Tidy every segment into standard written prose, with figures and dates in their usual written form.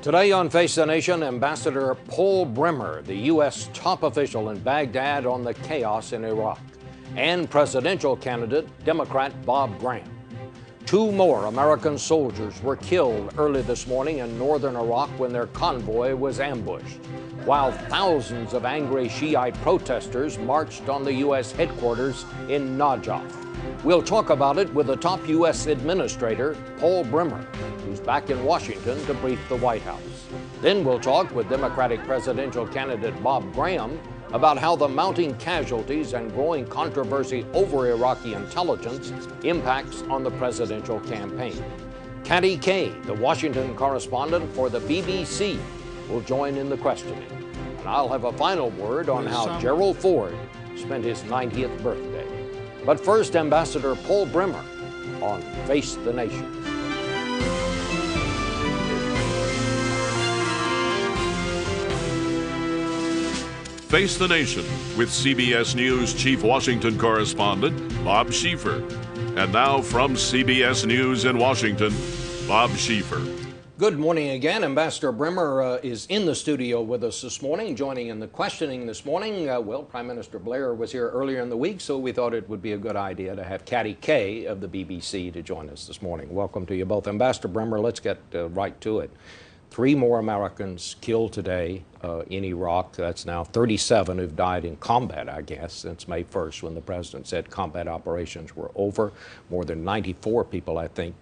Today on Face the Nation, Ambassador Paul Bremer, the U.S. top official in Baghdad on the chaos in Iraq, and presidential candidate Democrat Bob Graham. Two more American soldiers were killed early this morning in northern Iraq when their convoy was ambushed, while thousands of angry Shiite protesters marched on the U.S. headquarters in Najaf. We'll talk about it with the top U.S. administrator, Paul Bremer, who's back in Washington to brief the White House. Then we'll talk with Democratic presidential candidate Bob Graham about how the mounting casualties and growing controversy over Iraqi intelligence impacts on the presidential campaign. Katty Kay, the Washington correspondent for the BBC, will join in the questioning. And I'll have a final word on how Gerald Ford spent his 90th birthday. But first, Ambassador Paul Bremer on Face the Nation. Face the Nation with CBS News Chief Washington Correspondent Bob Schieffer. And now from CBS News in Washington, Bob Schieffer. Good morning again. Ambassador Bremer is in the studio with us this morning, joining in the questioning this morning. Well, Prime Minister Blair was here earlier in the week, so we thought it would be a good idea to have Katty Kay of the BBC to join us this morning. Welcome to you both. Ambassador Bremer, let's get right to it. 3 more Americans killed today in Iraq. That's now 37 who've died in combat, I guess, since May 1st when the president said combat operations were over. More than 94 people, I think,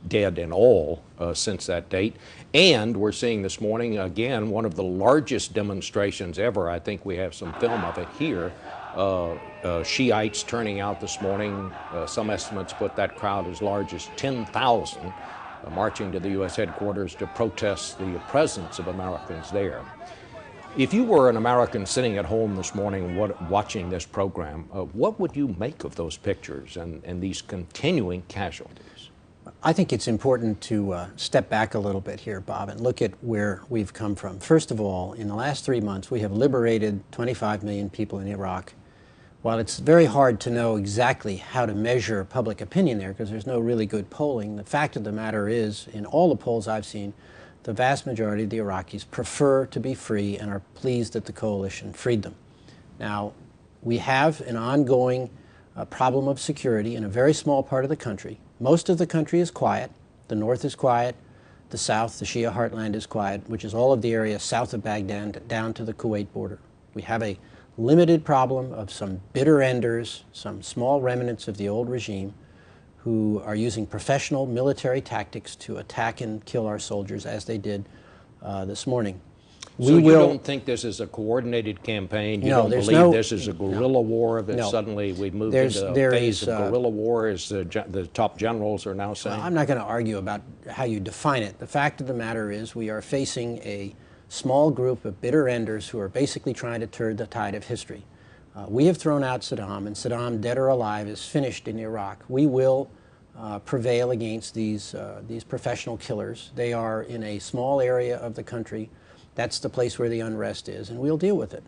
dead in all since that date. And we're seeing this morning, again, one of the largest demonstrations ever. I think we have some film of it here. Shiites turning out this morning. Some estimates put that crowd as large as 10,000. Marching to the U.S. headquarters to protest the presence of Americans there. If you were an American sitting at home this morning watching this program, what would you make of those pictures and these continuing casualties? I think it's important to step back a little bit here, Bob, and look at where we've come from. First of all, in the last 3 months, we have liberated 25 million people in Iraq. While it's very hard to know exactly how to measure public opinion there because there's no really good polling, the fact of the matter is, in all the polls I've seen, the vast majority of the Iraqis prefer to be free and are pleased that the coalition freed them. Now, we have an ongoing problem of security in a very small part of the country. Most of the country is quiet. The north is quiet. The south, the Shia heartland, is quiet, which is all of the area south of Baghdad down to the Kuwait border. We have a limited problem of some bitter enders, some small remnants of the old regime who are using professional military tactics to attack and kill our soldiers as they did this morning. So you don't think this is a coordinated campaign? You don't believe this is a guerrilla war that suddenly we've moved into a phase of guerrilla war, as the top generals are now saying? Well, I'm not going to argue about how you define it. The fact of the matter is we are facing a small group of bitter enders who are basically trying to turn the tide of history. We have thrown out Saddam, and Saddam, dead or alive, is finished in Iraq. We will prevail against these professional killers. They are in a small area of the country. That's the place where the unrest is, and we'll deal with it.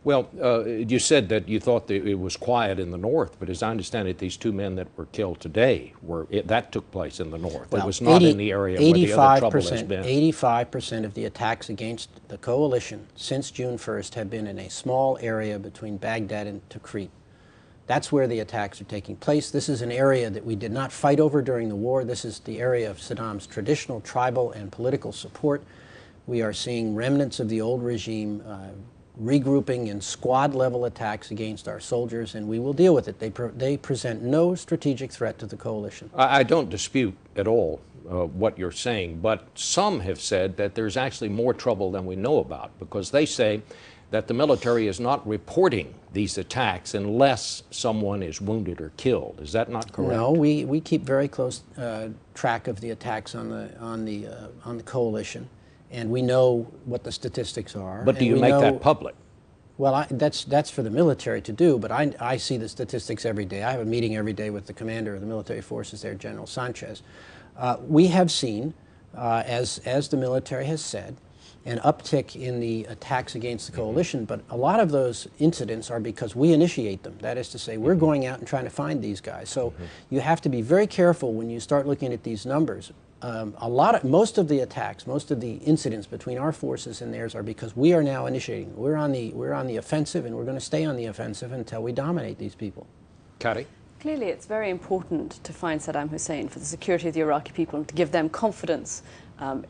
Well, you said that you thought that it was quiet in the north, but as I understand it, these 2 men that were killed today, that took place in the north. Well, it was not in the area where the other trouble has been. 85% of the attacks against the coalition since June 1st have been in a small area between Baghdad and Tikrit. That's where the attacks are taking place. This is an area that we did not fight over during the war. This is the area of Saddam's traditional tribal and political support. We are seeing remnants of the old regime regrouping in squad-level attacks against our soldiers, and we will deal with it. They present no strategic threat to the coalition. I don't dispute at all what you're saying, but some have said that there's actually more trouble than we know about, because they say that the military is not reporting these attacks unless someone is wounded or killed. Is that not correct? No, we keep very close track of the attacks on the coalition. And we know what the statistics are. But do you make that public? Well, that's for the military to do, but I see the statistics every day. I have a meeting every day with the commander of the military forces there, General Sanchez. We have seen, as the military has said, an uptick in the attacks against the coalition, but a lot of those incidents are because we initiate them. That is to say, we're going out and trying to find these guys. So you have to be very careful when you start looking at these numbers. most of the attacks, most of the incidents between our forces and theirs are because we are now initiating. We're on the offensive, and we're going to stay on the offensive until we dominate these people. Kathy? Clearly, it's very important to find Saddam Hussein for the security of the Iraqi people and to give them confidence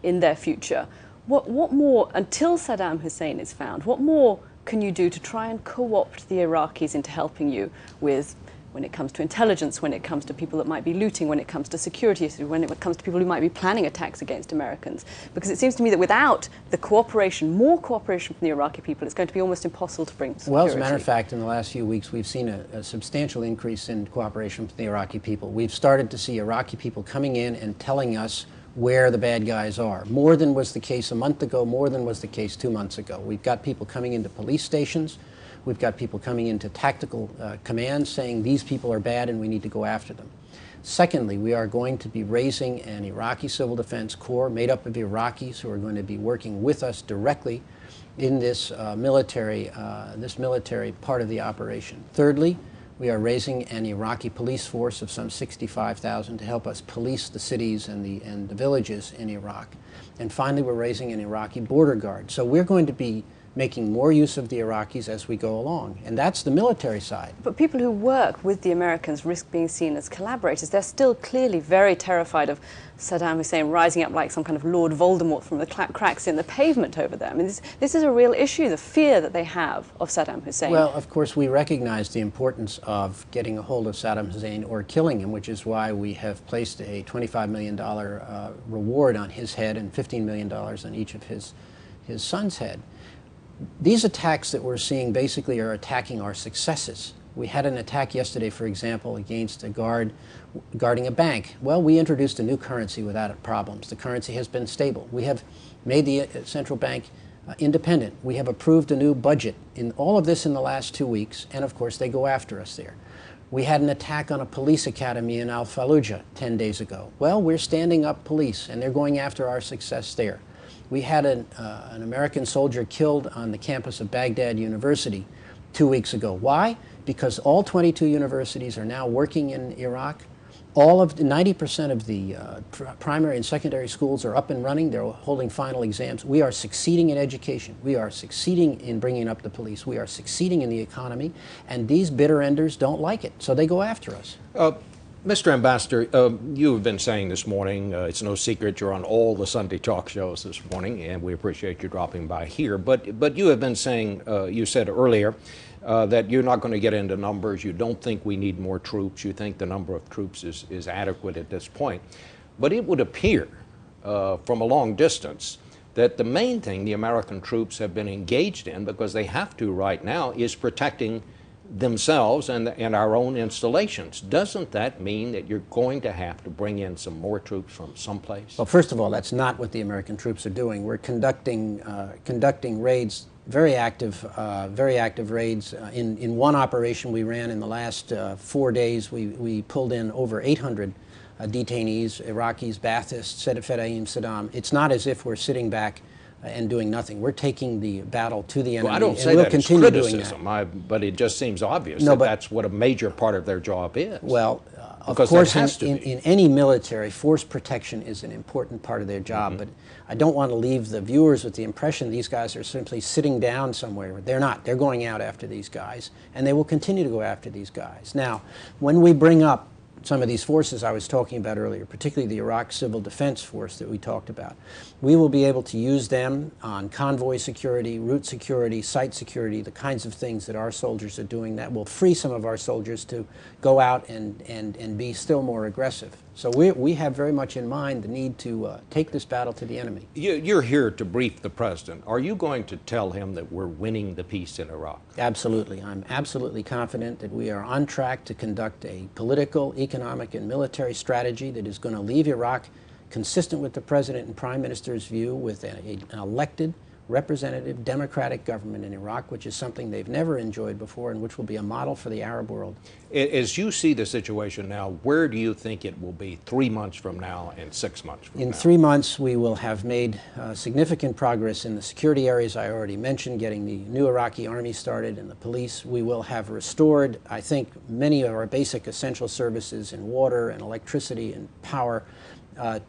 in their future. What more, until Saddam Hussein is found, what more can you do to try and co-opt the Iraqis into helping you with, when it comes to intelligence, when it comes to people that might be looting, when it comes to security issues, when it comes to people who might be planning attacks against Americans? Because it seems to me that without the cooperation, more cooperation from the Iraqi people, it's going to be almost impossible to bring security. Well, as a matter of fact, in the last few weeks, we've seen a substantial increase in cooperation from the Iraqi people. We've started to see Iraqi people coming in and telling us where the bad guys are. More than was the case a month ago, more than was the case 2 months ago. We've got people coming into police stations. We've got people coming into tactical commands saying these people are bad and we need to go after them. Secondly, we are going to be raising an Iraqi Civil Defense Corps made up of Iraqis who are going to be working with us directly in this military part of the operation. Thirdly, we are raising an Iraqi police force of some 65,000 to help us police the cities and the villages in Iraq. And finally, we're raising an Iraqi border guard. So we're going to be making more use of the Iraqis as we go along. And that's the military side. But people who work with the Americans risk being seen as collaborators. They're still clearly very terrified of Saddam Hussein rising up like some kind of Lord Voldemort from the cracks in the pavement over there. I mean, this is a real issue, the fear that they have of Saddam Hussein. Well, of course, we recognize the importance of getting a hold of Saddam Hussein or killing him, which is why we have placed a $25 million reward on his head and $15 million on each of his son's head. These attacks that we're seeing basically are attacking our successes. We had an attack yesterday, for example, against a guard guarding a bank. Well, we introduced a new currency without problems. The currency has been stable. We have made the central bank independent. We have approved a new budget. In all of this in the last 2 weeks, and of course they go after us there. We had an attack on a police academy in Al-Fallujah 10 days ago. Well, we're standing up police, and they're going after our success there. We had an American soldier killed on the campus of Baghdad University 2 weeks ago. Why? Because all 22 universities are now working in Iraq. All of 90% of the primary and secondary schools are up and running. They're holding final exams. We are succeeding in education. We are succeeding in bringing up the police. We are succeeding in the economy. And these bitter enders don't like it, so they go after us. Mr. Ambassador, you have been saying this morning, it's no secret you're on all the Sunday talk shows this morning, and we appreciate you dropping by here. But you have been saying, you said earlier, that you're not going to get into numbers. You don't think we need more troops. You think the number of troops is adequate at this point. But it would appear from a long distance that the main thing the American troops have been engaged in, because they have to right now, is protecting themselves and our own installations. Doesn't that mean that you're going to have to bring in some more troops from someplace? Well, first of all, that's not what the American troops are doing. We're conducting raids, very active raids. In one operation we ran in the last 4 days, we pulled in over 800 detainees, Iraqis, Baathists, Fedayeen Saddam. It's not as if we're sitting back and doing nothing. We're taking the battle to the enemy. Well, I don't say and we'll that as continue criticism, doing that. But it just seems obvious that that's what a major part of their job is. Well, of Because course, that has to in be. any military, force protection is an important part of their job, but I don't want to leave the viewers with the impression these guys are simply sitting down somewhere. They're not. They're going out after these guys, and they will continue to go after these guys. Now, when we bring up some of these forces I was talking about earlier, particularly the Iraq Civil Defense Force that we talked about, we will be able to use them on convoy security, route security, site security, the kinds of things that our soldiers are doing. That will free some of our soldiers to go out and be still more aggressive. So we have very much in mind the need to take this battle to the enemy. You're here to brief the president. Are you going to tell him that we're winning the peace in Iraq? Absolutely. I'm absolutely confident that we are on track to conduct a political, economic, and military strategy that is going to leave Iraq consistent with the President and Prime Minister's view with an elected, representative, democratic government in Iraq, which is something they've never enjoyed before and which will be a model for the Arab world. As you see the situation now, where do you think it will be 3 months from now and 6 months from now? In 3 months, we will have made significant progress in the security areas I already mentioned, getting the new Iraqi army started and the police. We will have restored, I think, many of our basic essential services in water and electricity and power.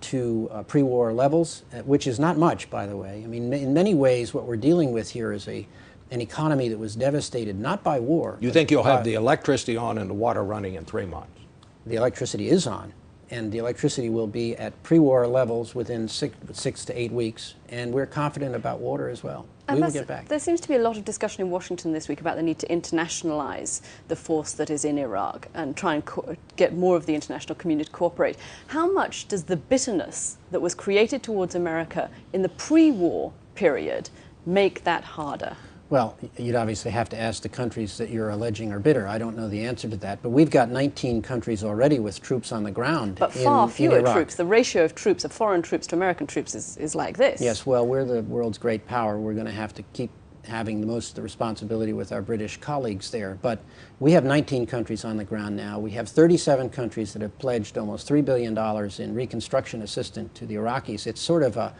to pre-war levels, which is not much, by the way. I mean, in many ways, what we're dealing with here is an economy that was devastated not by war. You think you'll have the electricity on and the water running in 3 months? The electricity is on, and the electricity will be at pre-war levels within 6 to 8 weeks, and we're confident about water as well. We will get back. There seems to be a lot of discussion in Washington this week about the need to internationalize the force that is in Iraq and try and get more of the international community to cooperate. How much does the bitterness that was created towards America in the pre-war period make that harder? Well, you'd obviously have to ask the countries that you're alleging are bitter. I don't know the answer to that, but we've got 19 countries already with troops on the ground. But far fewer Iraq. troops. The ratio of troops, of foreign troops to American troops, is like this. Yes, well, we're the world's great power. We're going to have to keep having the responsibility with our British colleagues there. But we have 19 countries on the ground now. We have 37 countries that have pledged almost $3 billion in reconstruction assistance to the Iraqis. It's sort of a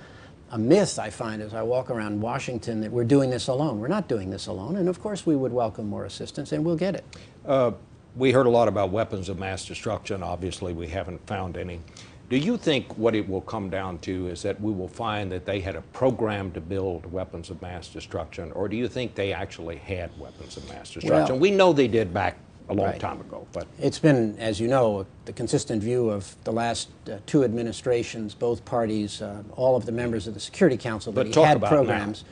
myth, I find, as I walk around Washington, that we're doing this alone. We're not doing this alone, and of course we would welcome more assistance, and we'll get it. We heard a lot about weapons of mass destruction. Obviously, we haven't found any. Do you think what it will come down to is that we will find that they had a program to build weapons of mass destruction, or do you think they actually had weapons of mass destruction? Well, we know they did back a long right. time ago, but it's been, as you know, the consistent view of the last 2 administrations, both parties, all of the members of the Security Council, that he had programs.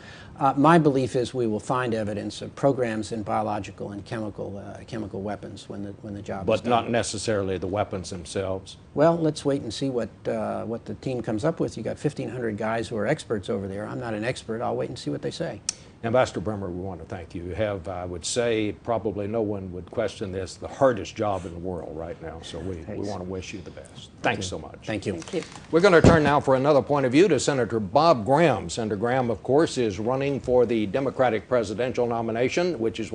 My belief is we will find evidence of programs in biological and chemical weapons when the job is done. But not necessarily the weapons themselves. Well, let's wait and see what the team comes up with. You got 1,500 guys who are experts over there. I'm not an expert. I'll wait and see what they say. Ambassador Bremer, we want to thank you. You have, I would say, probably no one would question this, the hardest job in the world right now. So we want to wish you the best. Thanks so much. Thank you. Thank you. We're going to turn now for another point of view to Senator Bob Graham. Senator Graham, of course, is running for the Democratic presidential nomination, which is